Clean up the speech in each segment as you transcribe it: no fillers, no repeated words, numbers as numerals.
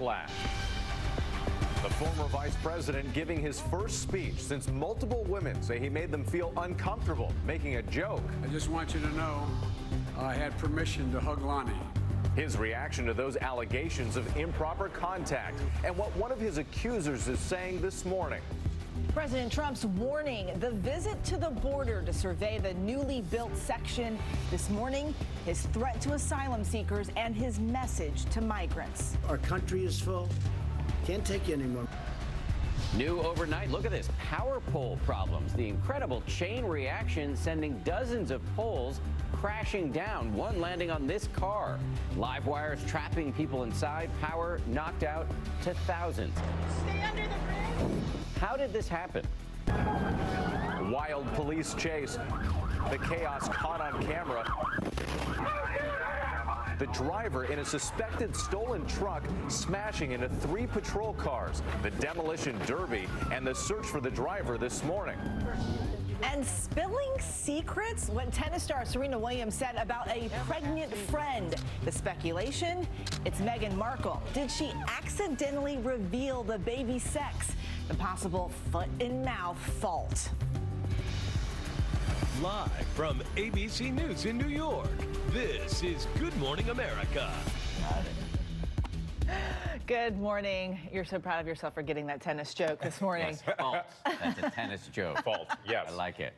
backlash. The former vice president giving his first speech since multiple women say he made them feel uncomfortable, making a joke. I just want you to know I had permission to hug Lonnie. His reaction to those allegations of improper contact and what one of his accusers is saying this morning. President Trump's warning, the visit to the border to survey the newly built section. This morning, his threat to asylum seekers and his message to migrants. Our country is full. Can't take you anymore. New overnight, look at this, power pole problems. The incredible chain reaction sending dozens of poles crashing down, one landing on this car. Live wires trapping people inside, power knocked out to thousands. Stay under the bridge. How did this happen? Wild police chase. The chaos caught on camera. The driver in a suspected stolen truck smashing into 3 patrol cars. The demolition derby and the search for the driver this morning. And spilling secrets? What tennis star Serena Williams said about a pregnant friend. The speculation? It's Meghan Markle. Did she accidentally reveal the baby's sex? The possible foot-and-mouth fault. Live from ABC News in New York, this is Good Morning America. Good morning. You're so proud of yourself for getting that tennis joke this morning. Yes, fault. That's a tennis joke. Fault, yes. I like it.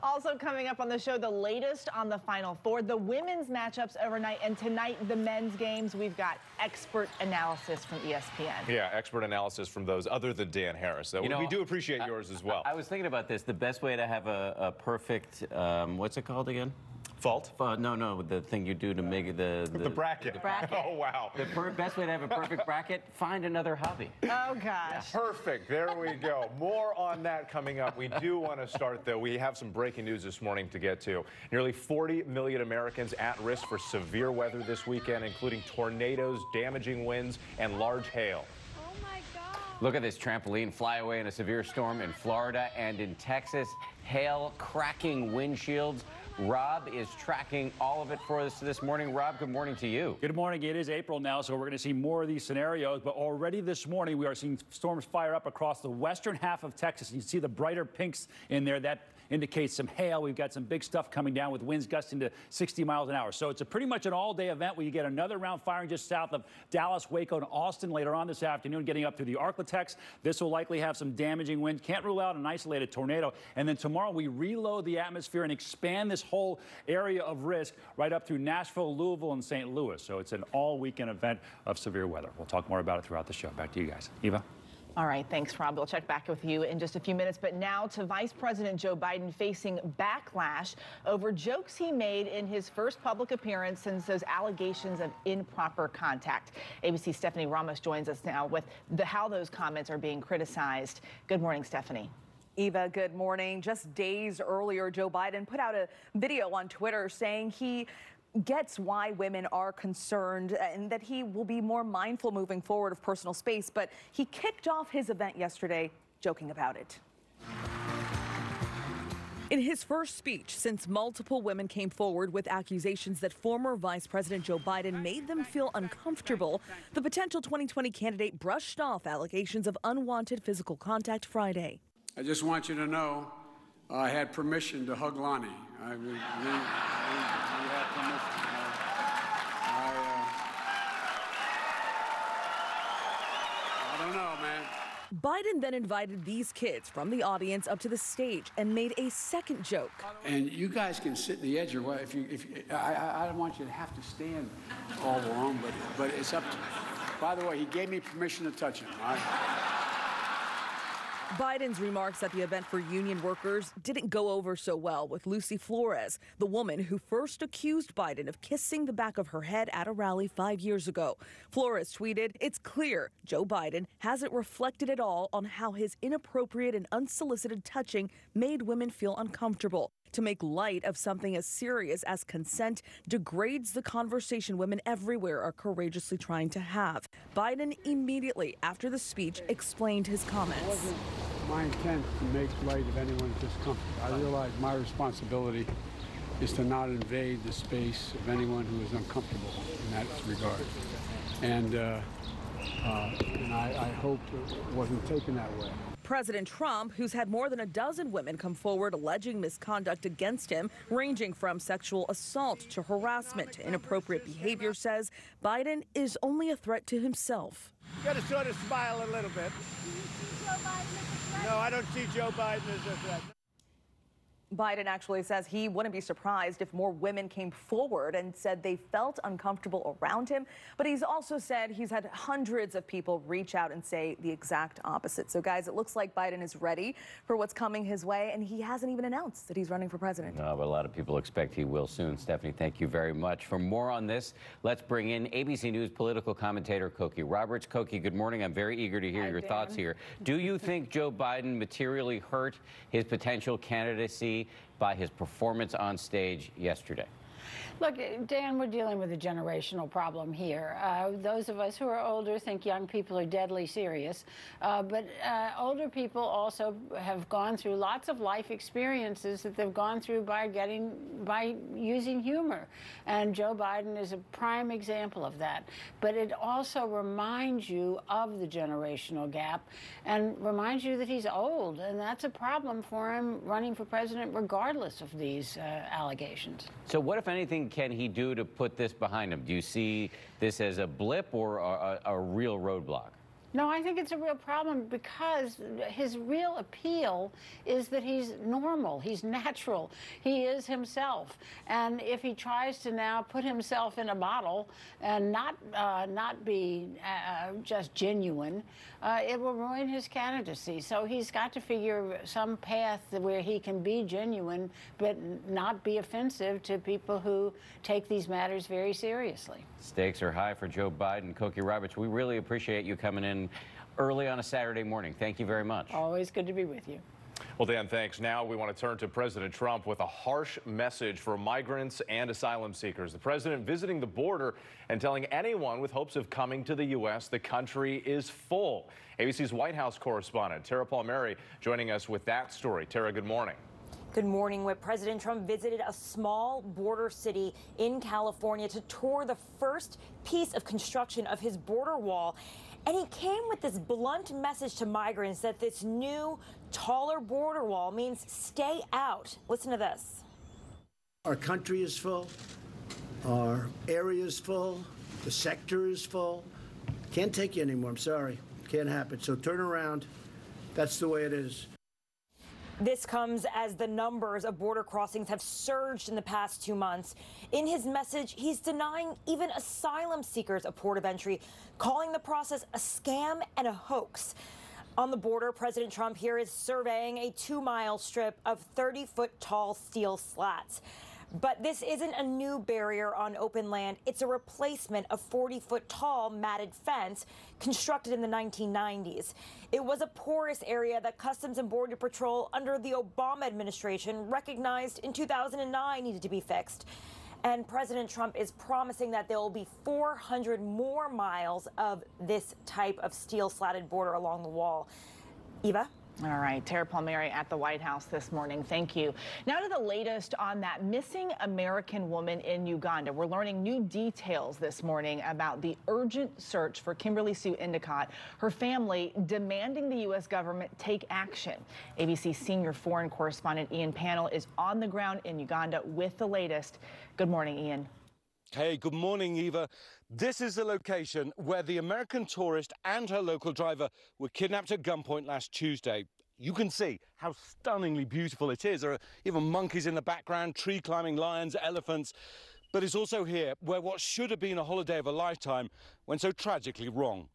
Also coming up on the show, the latest on the Final Four, the women's matchups overnight, and tonight the men's games. We've got expert analysis from ESPN. Yeah, expert analysis from those other than Dan Harris. We do appreciate yours as well. I was thinking about this. The best way to have a perfect, what's it called again? Fault? No, the thing you do to make the bracket. The bracket. Oh, wow. The best way to have a perfect bracket, find another hobby. Oh, gosh. Perfect. There we go. More on that coming up. We do want to start, though. We have some breaking news this morning to get to. Nearly 40 million Americans at risk for severe weather this weekend, including tornadoes, damaging winds, and large hail. Oh, my God. Look at this trampoline fly away in a severe storm in Florida and in Texas. Hail cracking windshields. Rob is tracking all of it for us this morning. Rob, good morning to you. Good morning. It is April now, so we're going to see more of these scenarios. But already this morning, we are seeing storms fire up across the western half of Texas. You see the brighter pinks in there. That indicates some hail. We've got some big stuff coming down with winds gusting to 60 miles an hour. So it's pretty much an all-day event where you get another round firing just south of Dallas, Waco, and Austin later on this afternoon, getting up through the Arklatex. This will likely have some damaging winds. Can't rule out an isolated tornado. And then tomorrow we reload the atmosphere and expand this whole area of risk right up through Nashville, Louisville, and St. Louis. So it's an all-weekend event of severe weather. We'll talk more about it throughout the show. Back to you guys. Eva? All right, thanks, Rob. We'll check back with you in just a few minutes. But now to Vice President Joe Biden facing backlash over jokes he made in his first public appearance since those allegations of improper contact. ABC's Stephanie Ramos joins us now with how those comments are being criticized. Good morning, Stephanie. Eva, good morning. Just days earlier, Joe Biden put out a video on Twitter saying he gets why women are concerned and that he will be more mindful moving forward of personal space. But he kicked off his event yesterday joking about it. In his first speech since multiple women came forward with accusations that former Vice President Joe Biden made them feel uncomfortable, the potential 2020 candidate brushed off allegations of unwanted physical contact Friday. I just want you to know I had permission to hug Lonnie. We had permission. I don't know, man. Biden then invited these kids from the audience up to the stage and made a second joke. And you guys can sit in the edge or what? I don't want you to have to stand all along, but it's up to you. By the way, he gave me permission to touch him. All right? Biden's remarks at the event for union workers didn't go over so well with Lucy Flores, the woman who first accused Biden of kissing the back of her head at a rally 5 years ago. Flores tweeted, "It's clear Joe Biden hasn't reflected at all on how his inappropriate and unsolicited touching made women feel uncomfortable. To make light of something as serious as consent degrades the conversation women everywhere are courageously trying to have." Biden immediately after the speech explained his comments. It wasn't my intent to make light of anyone's discomfort. I realize my responsibility is to not invade the space of anyone who is uncomfortable in that regard. And And I hope it wasn't taken that way. President Trump, who's had more than a dozen women come forward alleging misconduct against him, ranging from sexual assault to harassment to inappropriate behavior, says Biden is only a threat to himself. You got to sort of smile a little bit. Do you see Joe Biden as a threat? No, I don't see Joe Biden as a threat. Biden actually says he wouldn't be surprised if more women came forward and said they felt uncomfortable around him. But he's also said he's had hundreds of people reach out and say the exact opposite. So, guys, it looks like Biden is ready for what's coming his way, and he hasn't even announced that he's running for president. No, but a lot of people expect he will soon. Stephanie, thank you very much. For more on this, let's bring in ABC News political commentator Cokie Roberts. Cokie, good morning. I'm very eager to hear your thoughts here. Do you think Joe Biden materially hurt his potential candidacy by his performance on stage yesterday? Look, Dan, we're dealing with a generational problem here. Those of us who are older think young people are deadly serious, but older people also have gone through lots of life experiences that they've gone through by using humor, and Joe Biden is a prime example of that. But it also reminds you of the generational gap and reminds you that he's old, and that's a problem for him running for president regardless of these allegations. So what, if anything, can he do to put this behind him? Do you see this as a blip or a real roadblock? No, I think it's a real problem because his real appeal is that he's normal, he's natural, he is himself. And if he tries to now put himself in a bottle and not be just genuine, it will ruin his candidacy. So he's got to figure some path where he can be genuine but not be offensive to people who take these matters very seriously. Stakes are high for Joe Biden. Cokie Roberts, we really appreciate you coming in early on a Saturday morning. Thank you very much. Always good to be with you. Well, Dan, thanks. Now we want to turn to President Trump with a harsh message for migrants and asylum seekers. The president visiting the border and telling anyone with hopes of coming to the U.S. the country is full. ABC's White House correspondent Tara Palmieri joining us with that story. Tara, good morning. Good morning. When President Trump visited a small border city in California to tour the first piece of construction of his border wall. And he came with this blunt message to migrants that this new, taller border wall means stay out. Listen to this. Our country is full. Our area is full. The sector is full. Can't take you anymore. I'm sorry. Can't happen. So turn around. That's the way it is. This comes as the numbers of border crossings have surged in the past 2 months. In his message, he's denying even asylum seekers a port of entry, calling the process a scam and a hoax. On the border, President Trump here is surveying a 2-mile strip of 30-foot tall steel slats. But this isn't a new barrier on open land. It's a replacement of 40-foot tall matted fence constructed in the 1990s. It was a porous area that Customs and Border Patrol under the Obama administration recognized in 2009 needed to be fixed. And President Trump is promising that there will be 400 more miles of this type of steel slatted border along the wall. Eva? All right, Tara Palmieri at the White House this morning. Thank you. Now to the latest on that missing American woman in Uganda. We're learning new details this morning about the urgent search for Kimberly Sue Endicott, her family demanding the U.S. government take action. ABC senior foreign correspondent Ian Pannell is on the ground in Uganda with the latest. Good morning, Ian. Hey, good morning, Eva. This is the location where the American tourist and her local driver were kidnapped at gunpoint last Tuesday. You can see how stunningly beautiful it is. There are even monkeys in the background, tree-climbing lions, elephants. But it's also here where what should have been a holiday of a lifetime went so tragically wrong.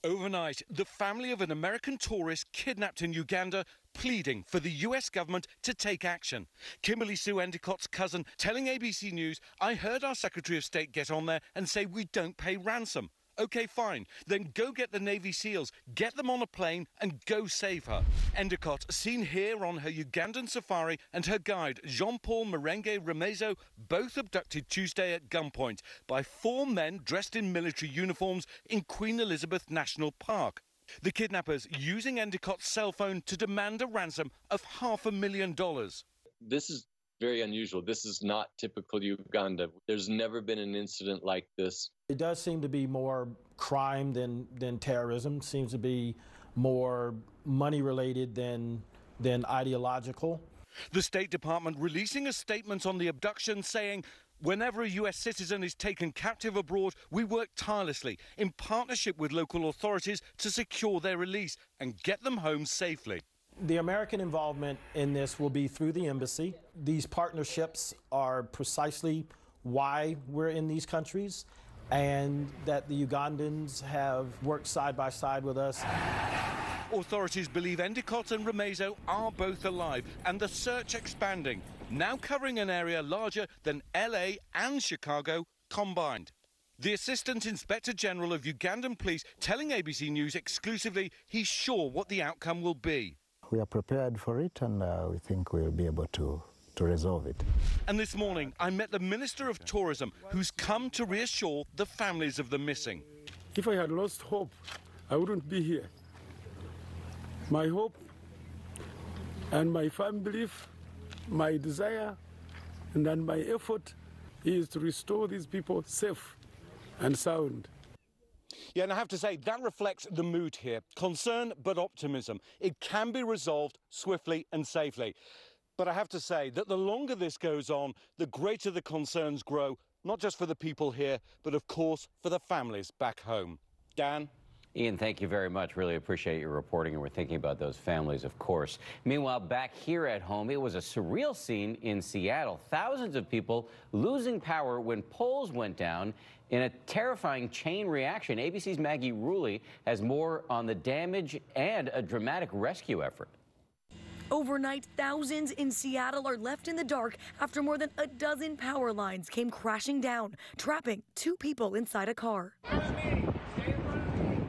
Overnight, the family of an American tourist kidnapped in Uganda pleading for the U.S. government to take action. Kimberly Sue Endicott's cousin telling ABC News, "I heard our Secretary of State get on there and say we don't pay ransom." OK, fine. Then go get the Navy SEALs, get them on a plane and go save her. Endicott, seen here on her Ugandan safari, and her guide, Jean-Paul Marenge Remezo, both abducted Tuesday at gunpoint by 4 men dressed in military uniforms in Queen Elizabeth National Park. The kidnappers using Endicott's cell phone to demand a ransom of $500,000. This is very unusual. This is not typical Uganda. There's never been an incident like this. It does seem to be more crime than terrorism. Seems to be more money related than ideological. The State Department releasing a statement on the abduction saying, whenever a U.S. citizen is taken captive abroad, we work tirelessly in partnership with local authorities to secure their release and get them home safely. The American involvement in this will be through the embassy. These partnerships are precisely why we're in these countries, and that the Ugandans have worked side by side with us. Authorities believe Endicott and Remezo are both alive, and the search expanding, now covering an area larger than LA and Chicago combined. The Assistant Inspector General of Ugandan Police telling ABC News exclusively he's sure what the outcome will be. We are prepared for it, and we think we'll be able to resolve it. And this morning, I met the Minister of Tourism, who's come to reassure the families of the missing. If I had lost hope, I wouldn't be here. My hope and my firm belief, my desire, and then my effort is to restore these people safe and sound. Yeah, and I have to say, that reflects the mood here. Concern, but optimism. It can be resolved swiftly and safely. But I have to say that the longer this goes on, the greater the concerns grow, not just for the people here, but of course for the families back home. Dan? Ian, thank you very much. Really appreciate your reporting, and we're thinking about those families, of course. Meanwhile, back here at home, it was a surreal scene in Seattle. Thousands of people losing power when poles went down in a terrifying chain reaction. ABC's Maggie Rulli has more on the damage and a dramatic rescue effort. Overnight, thousands in Seattle are left in the dark after more than a dozen power lines came crashing down, trapping 2 people inside a car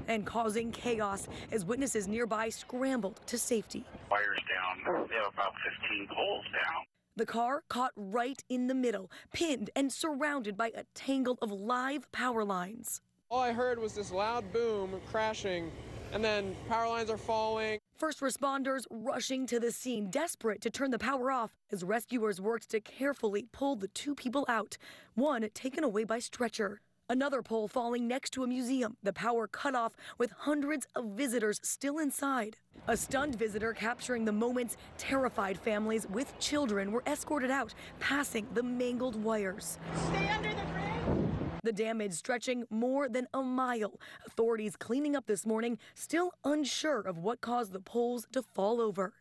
and causing chaos as witnesses nearby scrambled to safety. Wires down. They have about 15 poles down. The car caught right in the middle, pinned and surrounded by a tangle of live power lines. All I heard was this loud boom crashing, and then power lines are falling. First responders rushing to the scene, desperate to turn the power off as rescuers worked to carefully pull the 2 people out, one taken away by stretcher. Another pole falling next to a museum, the power cut off with hundreds of visitors still inside. A stunned visitor capturing the moments. Terrified families with children were escorted out, passing the mangled wires. Stay under the bridge. The damage stretching more than a mile. Authorities cleaning up this morning, still unsure of what caused the poles to fall over.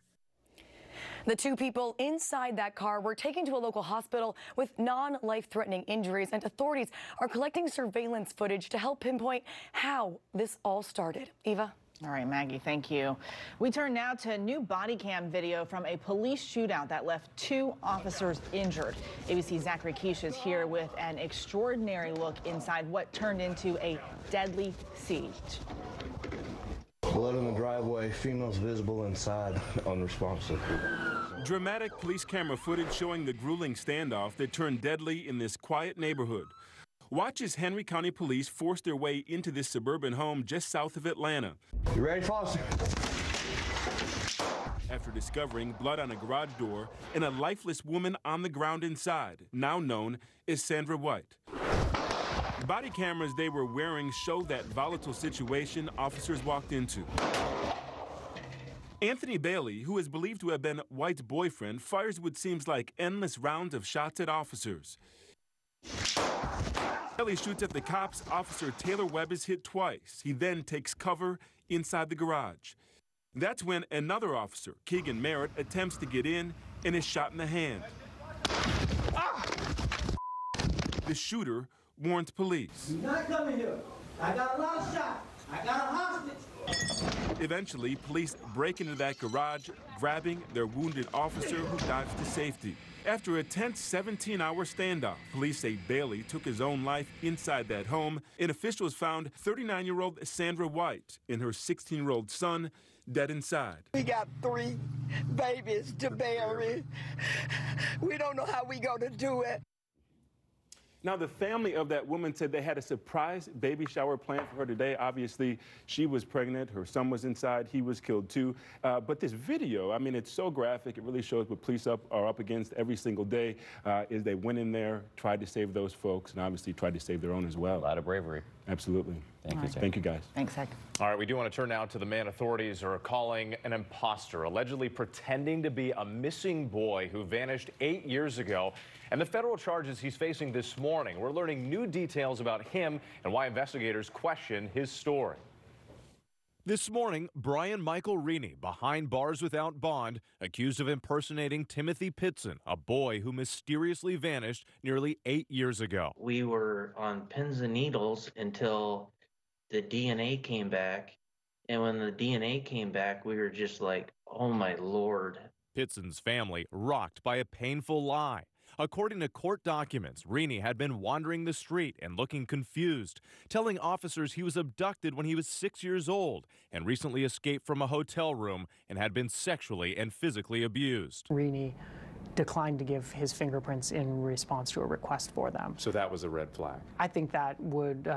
The 2 people inside that car were taken to a local hospital with non-life-threatening injuries, and authorities are collecting surveillance footage to help pinpoint how this all started. Eva? All right, Maggie, thank you. We turn now to new body cam video from a police shootout that left 2 officers injured. ABC's Zachary Keish is here with an extraordinary look inside what turned into a deadly siege. Blood in the driveway, females visible inside, unresponsive. Dramatic police camera footage showing the grueling standoff that turned deadly in this quiet neighborhood. Watch as Henry County Police force their way into this suburban home just south of Atlanta. You ready, Foster? After discovering blood on a garage door and a lifeless woman on the ground inside, now known as Sandra White. Body cameras they were wearing show that volatile situation officers walked into. Anthony Bailey, who is believed to have been White's boyfriend, fires what seems like endless rounds of shots at officers. Bailey shoots at the cops. Officer Taylor Webb is hit twice. He then takes cover inside the garage. That's when another officer, Keegan Merritt, attempts to get in and is shot in the hand. The shooter warns police. You're not coming here. I got a lot of shots. I got a hostage. Eventually, police break into that garage, grabbing their wounded officer who dives to safety. After a tense 17-hour standoff, police say Bailey took his own life inside that home, and officials found 39-year-old Sandra White and her 16-year-old son dead inside. We got 3 babies to bury. We don't know how we gonna do it. Now, the family of that woman said they had a surprise baby shower planned for her today. Obviously, she was pregnant. Her son was inside. He was killed, too. But this video, I mean, it's so graphic. It really shows what police are up against every single day as they went in there, tried to save those folks, and obviously tried to save their own as well. A lot of bravery. Absolutely. Thank you, Zach. Thank you, guys. Thanks, Zach. All right, we do want to turn now to the man authorities are calling an imposter, allegedly pretending to be a missing boy who vanished 8 years ago, and the federal charges he's facing this morning. We're learning new details about him and why investigators question his story. This morning, Brian Michael Reaney, behind bars without bond, accused of impersonating Timothy Pitson, a boy who mysteriously vanished nearly 8 years ago. We were on pins and needles until the DNA came back. And when the DNA came back, we were just like, oh my Lord. Pitson's family rocked by a painful lie. According to court documents, Reaney had been wandering the street and looking confused, telling officers he was abducted when he was 6 years old and recently escaped from a hotel room and had been sexually and physically abused. Reaney declined to give his fingerprints in response to a request for them. So that was a red flag. I think that would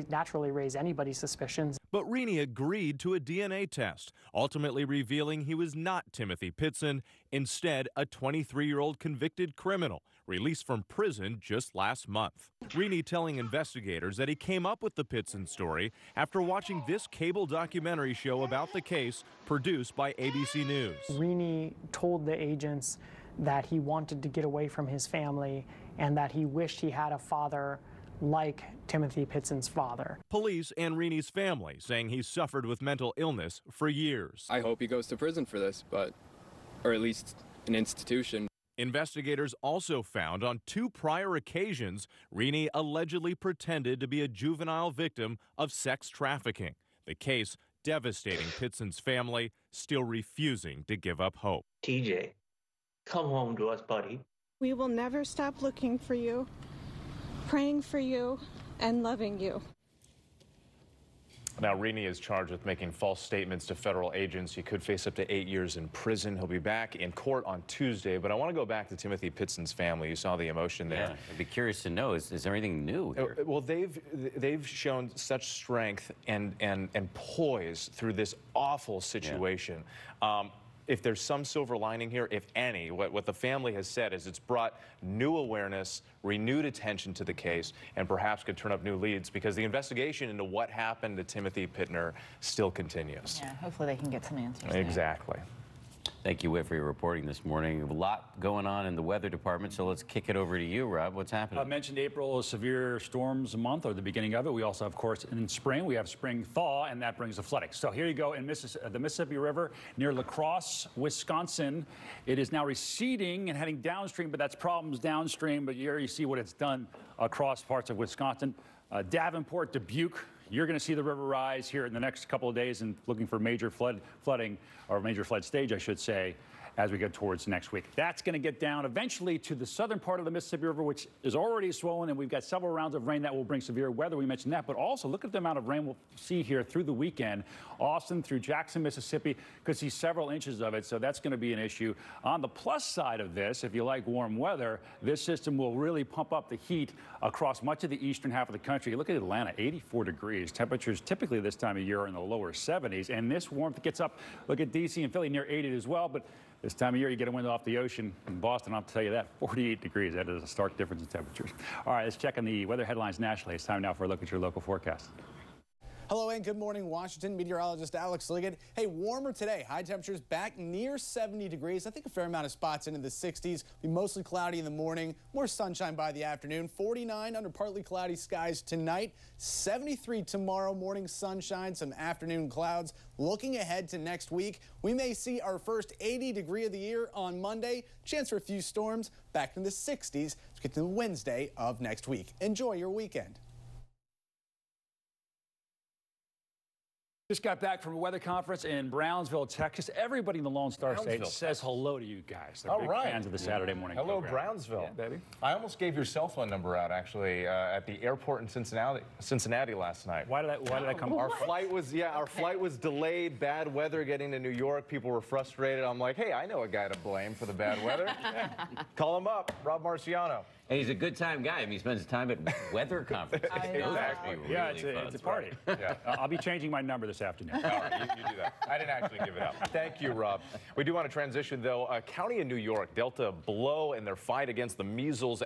naturally raise anybody's suspicions. But Reaney agreed to a DNA test, ultimately revealing he was not Timothy Pitson, instead a 23-year-old convicted criminal released from prison just last month. Reaney telling investigators that he came up with the Pitson story after watching this cable documentary show about the case produced by ABC News. Reaney told the agents that he wanted to get away from his family and that he wished he had a father like Timothy Pitson's father. Police and Reaney's family saying he suffered with mental illness for years. I hope he goes to prison for this, or at least an institution. Investigators also found on 2 prior occasions, Reaney allegedly pretended to be a juvenile victim of sex trafficking. The case devastating Pitson's family, still refusing to give up hope. TJ, come home to us, buddy. We will never stop looking for you, praying for you, and loving you. Now, Reaney is charged with making false statements to federal agents. He could face up to 8 years in prison. He'll be back in court on Tuesday. But I want to go back to Timothy Pitson's family. You saw the emotion there. Yeah, I'd be curious to know, is there anything new here? Well, they've shown such strength and poise through this awful situation. Yeah. If there's some silver lining here, if any, what the family has said is it's brought new awareness, renewed attention to the case, and perhaps could turn up new leads because the investigation into what happened to Timothy Pitner still continues. Yeah, hopefully they can get some answers. Exactly. Thank you, Whit, for your reporting this morning. A lot going on in the weather department, so let's kick it over to you, Rob. What's happening? I mentioned April is severe storms month, or the beginning of it. We also, of course, in spring, we have spring thaw, and that brings the flooding. So here you go in the Mississippi River near La Crosse, Wisconsin. It is now receding and heading downstream, but that's problems downstream. But here you see what it's done across parts of Wisconsin. Davenport, Dubuque. You're going to see the river rise here in the next couple of days and looking for major flooding, or major flood stage, I should say, as we get towards next week. That's going to get down eventually to the southern part of the Mississippi River, which is already swollen, and we've got several rounds of rain that will bring severe weather. We mentioned that, but also look at the amount of rain we'll see here through the weekend. Austin through Jackson, Mississippi, could see several inches of it, so that's going to be an issue. On the plus side of this, if you like warm weather, this system will really pump up the heat across much of the eastern half of the country. Look at Atlanta, 84 degrees. Temperatures typically this time of year are in the lower 70s, and this warmth gets up. Look at D.C. and Philly near 80 as well, but this time of year, you get a wind off the ocean. In Boston, I'll tell you that, 48 degrees. That is a stark difference in temperatures. All right, let's check on the weather headlines nationally. It's time now for a look at your local forecast. Hello and good morning, Washington. Meteorologist Alex Liggett. Hey, warmer today. High temperatures back near 70 degrees. I think a fair amount of spots into the 60s. Be mostly cloudy in the morning. More sunshine by the afternoon. 49 under partly cloudy skies tonight. 73 tomorrow morning, sunshine, some afternoon clouds. Looking ahead to next week, we may see our first 80 degree of the year on Monday. Chance for a few storms back in the 60s to get to Wednesday of next week. Enjoy your weekend. Just got back from a weather conference in Brownsville, Texas. Everybody in the Lone Star State says hello to you guys. They're big fans of the Saturday morning program. Brownsville. Yeah, baby. I almost gave your cell phone number out, actually, at the airport in Cincinnati last night. Why did I come? Our flight was delayed. Bad weather getting to New York. People were frustrated. I'm like, hey, I know a guy to blame for the bad weather. Call him up, Rob Marciano. Hey, he's a good time guy. I mean, he spends time at weather conferences. Yeah, it's a party. Yeah. I'll be changing my number this afternoon. All right, you do that. I didn't actually give it up. Thank you, Rob. We do want to transition, though. A county in New York dealt a blow in their fight against the measles